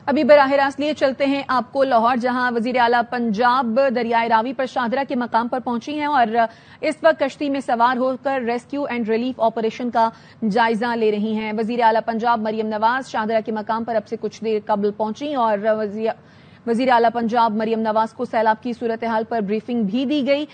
अभी बराह रास्त लिए चलते हैं आपको लाहौर, जहां वजीर आला पंजाब दरियाए रावी पर शाहदरा के मकाम पर पहुंची हैं और इस वक्त कश्ती में सवार होकर रेस्क्यू एंड रिलीफ ऑपरेशन का जायजा ले रही हैं। वजीर आला पंजाब मरियम नवाज शाहदरा के मकाम पर अब से कुछ देर कबल पहुंची और वजीर आला पंजाब मरियम नवाज को सैलाब की सूरत हाल पर ब्रीफिंग भी दी गई।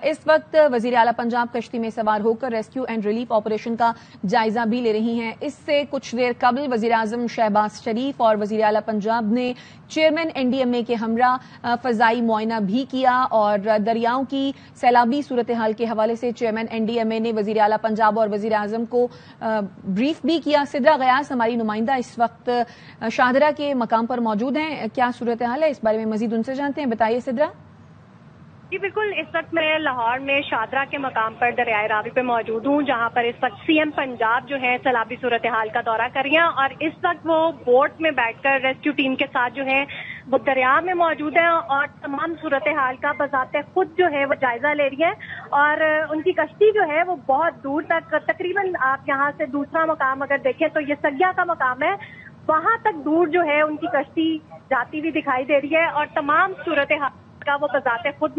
इस वक्त वजीर आला पंजाब कश्ती में सवार होकर रेस्क्यू एंड रिलीफ ऑपरेशन का जायजा भी ले रही हैं। इससे कुछ देर कबल वजीर आजम शहबाज शरीफ और वजीर आला पंजाब ने चेयरमैन NDMA के हमरा फजाई मुआयना भी किया और दरियाओं की सैलाबी सूरत हाल के हवाले से चेयरमैन NDMA ने वजीर आला पंजाब और वजीर आजम को ब्रीफ भी किया। सिद्रा गयास हमारी नुमाइंदा इस वक्त शाहदरा के मकाम पर मौजूद हैं। क्या सूरत हाल है, इस बारे में मजीद उनसे जानते हैं। बताइए सिद्रा। जी बिल्कुल, इस वक्त मैं लाहौर में शाहदरा के मकाम पर दरियाए रावी पे मौजूद हूँ, जहाँ पर इस वक्त CM पंजाब जो है सैलाबी सूरत हाल का दौरा कर रही हैं और इस वक्त वो बोट में बैठकर रेस्क्यू टीम के साथ जो है वो दरिया में मौजूद है और तमाम सूरत हाल का बजाते खुद जो है वो जायजा ले रही है। और उनकी कश्ती जो है वो बहुत दूर तक, तकरीबन आप यहाँ से दूसरा मकाम अगर देखें तो ये सगिया का मकाम है, वहां तक दूर जो है उनकी कश्ती जाती हुई दिखाई दे रही है और तमाम सूरत हाल का वो बजाते खुद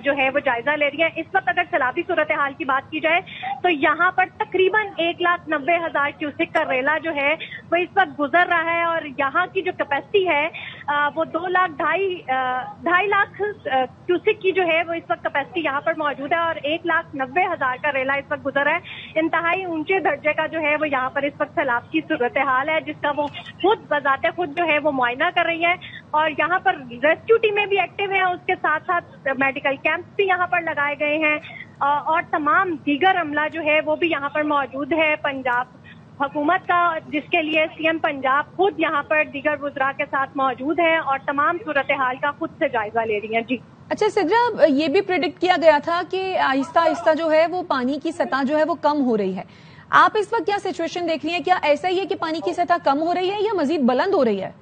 जो है वो जायजा ले रही है। इस वक्त अगर सैलाबी सूरत हाल की बात की जाए तो यहाँ पर तकरीबन 1,90,000 क्यूसिक का रेला जो है वो इस वक्त गुजर रहा है और यहाँ की जो कैपेसिटी है वो 2,00,000 लाख क्यूसिक की जो है वो इस वक्त कैपेसिटी यहाँ पर मौजूद है और 1,90,000 का रेला इस वक्त गुजर है। इंतहाई ऊंचे दर्जे का जो है वो यहाँ पर इस वक्त सैलाब की सूरत हाल है, जिसका वो खुद बजाते खुद जो है वो मुआयना कर रही है और यहाँ पर रेस्क्यू टीमें भी एक्टिव हैं, उसके साथ साथ मेडिकल कैंप्स भी यहाँ पर लगाए गए हैं और तमाम दीगर अमला जो है वो भी यहाँ पर मौजूद है पंजाब हुकूमत का, जिसके लिए CM पंजाब खुद यहाँ पर दीगर वुज़रा के साथ मौजूद है और तमाम सूरत हाल का खुद से जायजा ले रही हैं। जी अच्छा सिद्रा, ये भी प्रेडिक्ट किया गया था कि आहिस्ता आहिस्ता जो है वो पानी की सतह जो है वो कम हो रही है। आप इस वक्त क्या सिचुएशन देख रही हैं? क्या ऐसा ही है कि पानी की सतह कम हो रही है या मजीद बुलंद हो रही है?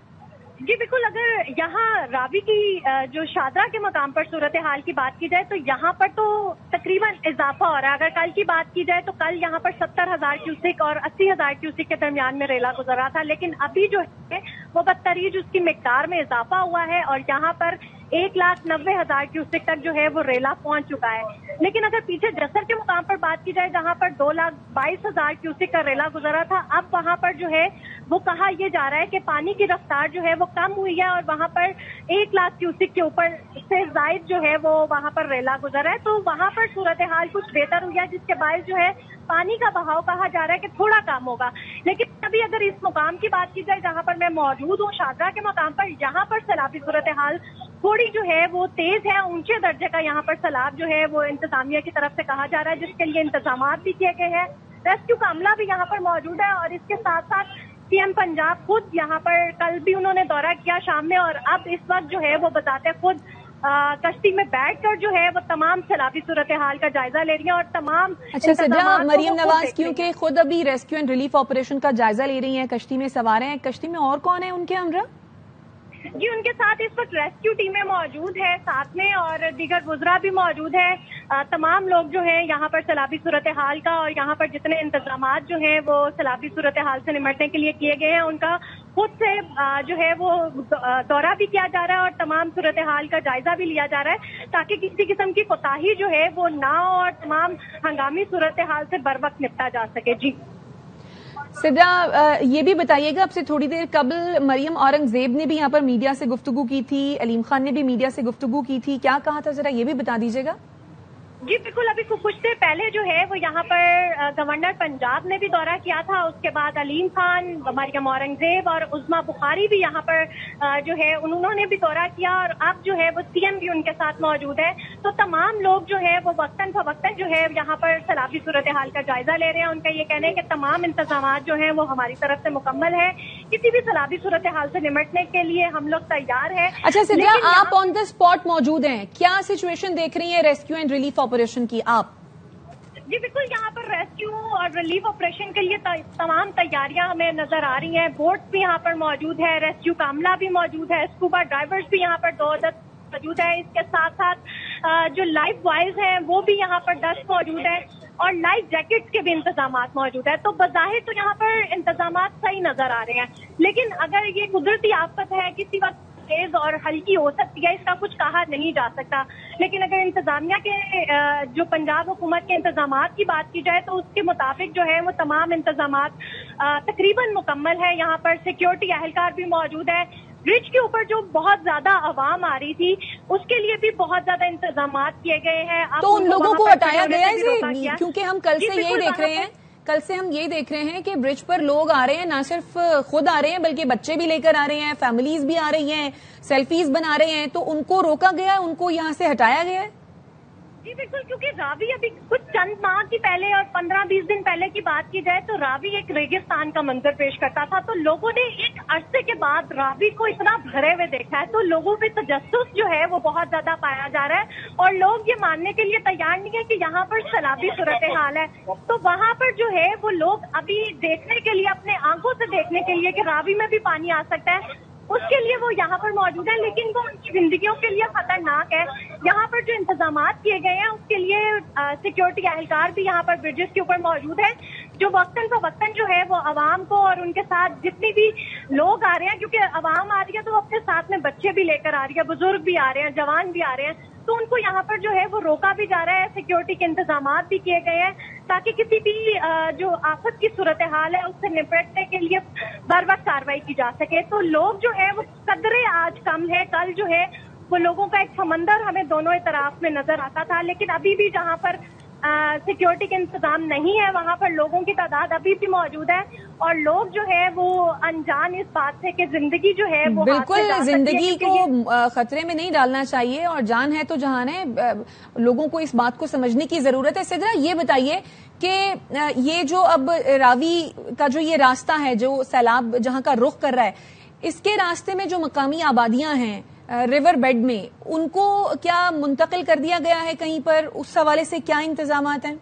जी बिल्कुल, अगर यहाँ रावी की जो शाहदरा के मकाम पर सूरत हाल की बात की जाए तो यहाँ पर तो तकरीबन इजाफा हो रहा है। अगर कल की बात की जाए तो कल यहाँ पर 70,000 क्यूसिक और 80,000 क्यूसिक के दरमियान में रेला गुजरा था, लेकिन अभी जो है वो बदतरीज उसकी मिकदार में इजाफा हुआ है और यहाँ पर 1,90,000 क्यूसिक तक जो है वो रेला पहुंच चुका है। लेकिन अगर पीछे जसर के मुकाम पर बात की जाए जहां पर 2,22,000 क्यूसिक का रेला गुजरा था, अब वहां पर जो है वो कहा यह जा रहा है कि पानी की रफ्तार जो है वो कम हुई है और वहां पर 1,00,000 क्यूसिक के ऊपर से जायद जो है वो वहां पर रेला गुजरा है। तो वहां पर सूरत हाल कुछ बेहतर हुई है, जिसके बायस जो है पानी का बहाव कहा जा रहा है कि थोड़ा कम होगा। लेकिन अभी अगर इस मुकाम की बात की जाए जहां पर मैं मौजूद हूँ शाहदरा के मकाम पर, यहाँ पर सैलाबी सूरत हाल थोड़ी जो है वो तेज है, ऊंचे दर्जे का यहाँ पर सैलाब जो है वो इंतजामिया की तरफ से कहा जा रहा है, जिसके लिए इंतजाम भी किए गए हैं। रेस्क्यू का अमला भी यहाँ पर मौजूद है और इसके साथ साथ CM पंजाब खुद यहाँ पर कल भी उन्होंने दौरा किया शाम में और अब इस वक्त जो है वो बताते खुद कश्ती में बैठकर जो है वो तमाम सैलाबी सूरत हाल का जायजा ले रही है और तमाम। अच्छा सिद्रा, मरियम नवाज क्योंकि खुद अभी रेस्क्यू एंड रिलीफ ऑपरेशन का जायजा ले रही हैं, कश्ती में सवार हैं, कश्ती में और कौन है उनके हमरा? जी उनके साथ इस वक्त रेस्क्यू टीमें मौजूद है साथ में और दीगर वुज़रा भी मौजूद है। तमाम लोग जो है यहाँ पर सैलाबी सूरत हाल का और यहाँ पर जितने इंतजामात जो हैं वो सैलाबी सूरत हाल से निपटने के लिए किए गए हैं उनका खुद से जो है वो दौरा भी किया जा रहा है और तमाम सूरत हाल का जायजा भी लिया जा रहा है ताकि किसी किस्म की कोताही जो है वो ना हो और तमाम हंगामी सूरत हाल से बर वक्त निपटा जा सके। जी सिद्रा, ये भी बताइएगा, अब से थोड़ी देर कबल मरियम औरंगजेब ने भी यहाँ पर मीडिया से गुफ्तगू की थी, अलीम खान ने भी मीडिया से गुफ्तगू की थी, क्या कहा था जरा ये भी बता दीजिएगा। जी बिल्कुल, अभी कुछ देर पहले जो है वो यहाँ पर गवर्नर पंजाब ने भी दौरा किया था, उसके बाद अलीम खान, मरियम औरंगजेब और उज़मा बुखारी भी यहाँ पर जो है उन्होंने भी दौरा किया और अब जो है वो CM भी उनके साथ मौजूद है। तो तमाम लोग जो है वो वक्तन फवक्तन जो है यहाँ पर सैलाबी सूरत हाल का जायजा ले रहे हैं। उनका ये कहना है कि तमाम इंतजाम जो है वो हमारी तरफ से मुकम्मल है, किसी भी सैलाबी सूरत हाल से निपटने के लिए हम लोग तैयार है। अच्छा सिद्रा, आप ऑन द स्पॉट मौजूद हैं, क्या सिचुएशन देख रही है रेस्क्यू एंड रिलीफ ऑपरेशन की आप? जी बिल्कुल, यहाँ पर रेस्क्यू और रिलीफ ऑपरेशन के लिए तमाम तैयारियां हमें नजर आ रही हैं। बोट भी यहाँ पर मौजूद है, रेस्क्यू का अमला भी मौजूद है, स्कूबा ड्राइवर्स भी यहाँ पर 2 मौजूद है। इसके साथ साथ जो लाइफ बॉयज हैं वो भी यहाँ पर 10 मौजूद है। اور لائف جیکٹس کے بھی انتظامات موجود ہیں. تو بظاہر تو یہاں پر انتظامات صحیح نظر آ رہے ہیں, لیکن اگر یہ قدرتی آفت ہے, کسی وقت تیز اور ہلکی ہو سکتی ہے, اس کا کچھ کہا نہیں جا سکتا. لیکن اگر انتظامیہ کے جو پنجاب حکومت کے انتظامات کی بات کی جائے تو اس کے مطابق جو ہے وہ تمام انتظامات تقریباً مکمل ہے. یہاں پر سیکیورٹی اہلکار بھی موجود ہے. برج کے اوپر جو بہت زیادہ عوام آ رہی تھی اس کے لیے بھی بہت زیادہ انتظامات کیے گئے ہیں. تو ان لوگوں کو ہٹایا گیا ہے, کیونکہ ہم کل سے یہی دیکھ رہے ہیں, کل سے ہم یہی دیکھ رہے ہیں کہ برج پر لوگ آ رہے ہیں, نہ صرف خود آ رہے ہیں بلکہ بچے بھی لے کر آ رہے ہیں, فیملیز بھی آ رہی ہیں, سیلفیز بنا رہے ہیں. تو ان کو روکا گیا ہے, ان کو یہاں سے ہٹایا گیا ہے. جی بالکل, کیونکہ راوی ابھی کچھ چند ماہ کی پہلے اور 15-20 دن پہلے کی بات کی جائے تو راوی ایک ریگستان کا منظر پیش کرتا تھا. تو لوگوں نے ایک عرصے کے بعد راوی کو اتنا بھرے ہوئے دیکھا ہے, تو لوگوں میں تجسس جو ہے وہ بہت زیادہ پایا جا رہا ہے, اور لوگ یہ ماننے کے لیے تیار نہیں ہے کہ یہاں پر سیلابی صورتحال ہے. تو وہاں پر جو ہے وہ لوگ ابھی دیکھنے کے لیے, اپنے آنکھوں سے دیکھنے کے لیے کہ راوی میں بھی پانی آ سکتا ہے, اس کے لیے وہ یہاں پر موجود ہیں. لیکن وہ ان کی زندگیوں کے لیے خطرناک ہے. یہاں پر جو انتظامات کیے گئے ہیں اس کے لیے سیکیورٹی اہلکار بھی یہاں پر برجز کے اوپر موجود ہیں, جو وقتاً فوقتاً جو ہے وہ عوام کو اور ان کے ساتھ جتنی بھی لوگ آ رہے ہیں, کیونکہ عوام آ رہی ہے تو وہ اپنے ساتھ میں بچے بھی لے کر آ رہی ہے, بزرگ بھی آ رہے ہیں, جوان بھی آ رہے ہیں, تو ان کو یہاں پر جو ہے وہ روکا بھی جا رہا ہے. سیکیورٹی کے انتظامات بھی کیے گئے ہیں تاکہ کسی بھی جو آفت کی صورتحال ہے اس سے نپٹنے کے لیے بر وقت کارروائی کی جا سکے. تو لوگ جو ہے وہ قدرے آج کم ہے, کل جو ہے وہ لوگوں کا ایک سمندر ہمیں دونوں اطراف میں نظر آتا تھا. لیکن ابھی بھی جہاں پر سیکیورٹی کے انتظام نہیں ہے وہاں پر لوگوں کی تعداد ابھی بھی موجود ہے, اور لوگ جو ہے وہ انجان اس بات سے کہ زندگی جو ہے وہ بالکل زندگی کو خطرے میں نہیں ڈالنا چاہیے, اور جان ہے تو جہان ہے. لوگوں کو اس بات کو سمجھنے کی ضرورت ہے. سدرا یہ بتائیے کہ یہ جو اب راوی کا جو یہ راستہ ہے جو سیلاب جہاں کا رخ کر رہا ہے, اس کے راستے میں جو مقامی آبادیاں ہیں ریور بیڈ میں, ان کو کیا منتقل کر دیا گیا ہے کہیں پر؟ اس حوالے سے کیا انتظامات ہیں؟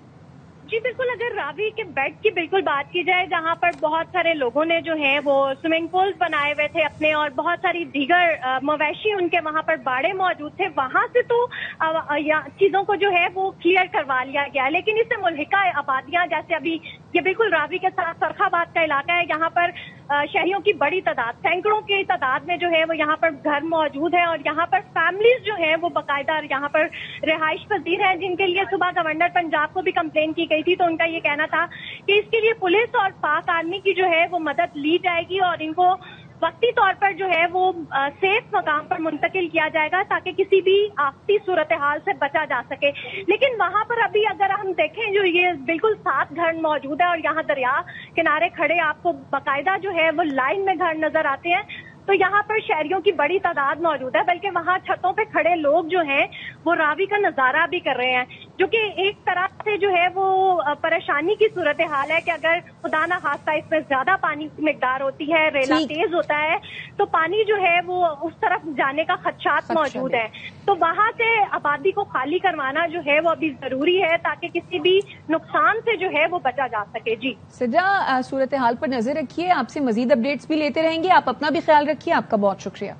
جی بالکل, اگر راوی کے بیڈ کی بالکل بات کی جائے جہاں پر بہت سارے لوگوں نے جو ہیں وہ سوئمنگ پولز بنائے ہوئے تھے اپنے, اور بہت ساری دیگر مویشی ان کے وہاں پر باڑے موجود تھے, وہاں سے تو چیزوں کو جو ہے وہ کلیئر کروا لیا گیا. لیکن اس سے ملحقہ آبادیاں, جیسے ابھی یہ بالکل راوی کے ساتھ سرخ آباد کا علاقہ ہے, یہاں پر شہریوں کی بڑی تعداد, سینکڑوں کی تعداد میں جو ہے وہ یہاں پر گھر موجود ہے, اور یہاں پر فیملیز جو ہے وہ باقاعدہ یہاں پر رہائش پذیر ہیں, جن کے لیے صبح گورنر پنجاب کو بھی کمپلین کی گئی تھی. تو ان کا یہ کہنا تھا کہ اس کے لیے پولیس اور پاک آرمی کی جو ہے وہ مدد لی جائے گی, اور ان کو وقتی طور پر جو ہے وہ سیف مقام پر منتقل کیا جائے گا تاکہ کسی بھی آفتی صورتحال سے بچا جا سکے. لیکن وہاں پر ابھی اگر ہم دیکھیں جو یہ بالکل 7 گھر موجود ہے, اور یہاں دریا کنارے کھڑے آپ کو باقاعدہ جو ہے وہ لائن میں گھر نظر آتے ہیں, تو یہاں پر شہریوں کی بڑی تعداد موجود ہے. بلکہ وہاں چھتوں پہ کھڑے لوگ جو ہیں وہ راوی کا نظارہ بھی کر رہے ہیں, جو کہ ایک طرح سے جو ہے وہ پریشانی کی صورتحال ہے کہ اگر خدا نہ خواستہ اس میں زیادہ پانی کی مقدار ہوتی ہے, ریلا تیز ہوتا ہے, تو پانی جو ہے وہ اس طرف جانے کا خدشات موجود ہیں. تو وہاں سے آبادی کو خالی کروانا جو ہے وہ ابھی ضروری ہے تاکہ کسی بھی نقصان سے جو ہے وہ بچا جا سکے. جی سدرا, صورتحال پر نظر رکھیے, آپ سے مزید اپڈیٹس بھی لیتے رہیں گے. آپ اپنا بھی خیال رکھیے. آپ کا بہت شکریہ.